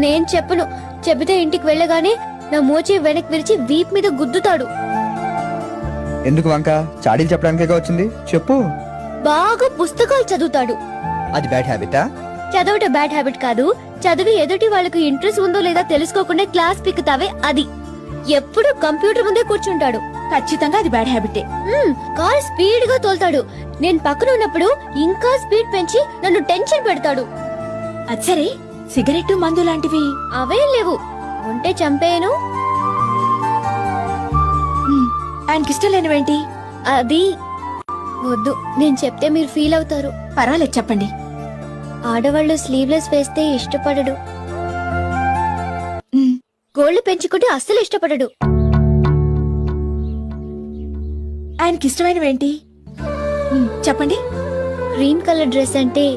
నేను చెప్పను. చెబితే ఇంటికి వెళ్ళగానే నా మోచే వెనక్కి విరిచి వీప్ మీద గుద్దుతాడు. ఎందుకు వంక? చాడీలు చెప్పడానికే వచ్చింది, చెప్పు. బాగా పుస్తకాలు చదువుతాడు. అది బ్యాడ్ హ్యాబిటా? చదవటం బ్యాడ్ హ్యాబిట్ కాదు. చదివి ఎదుటి వాళ్ళకు ఇంట్రెస్ట్ ఉందో లేదా తెలుసుకోకుండా క్లాస్ పిక్కుతావే అది. ఎప్పుడు కంప్యూటర్ ముందే కూర్చుంటాడు. ఖచ్చితంగా అది బ్యాడ్ హ్యాబిటే. కార్ స్పీడ్ గా తోలుతాడు. నేను పక్కన ఉన్నప్పుడు ఇంకా స్పీడ్ పెంచి నన్ను టెన్షన్ పెడతాడు. అది సరే, సిగరెట్ మందు లాంటివి అవేం లేవు. ఉంటే చంపేయను. ఆయనకిష్టం లేనివేంటి? అది వద్దు, నేను చెప్తే మీరు ఫీల్ అవుతారు. పర్వాలేదు, చెప్పండి. ఆడవాళ్ళు స్లీవ్లెస్ వేస్తే ఇష్టపడడు. గోళ్లు పెంచుకుంటే అస్సలు ఇష్టపడడు. ఆయనకిష్టమైనవేంటి చెప్పండి. గ్రీన్ కలర్ డ్రెస్ అంటే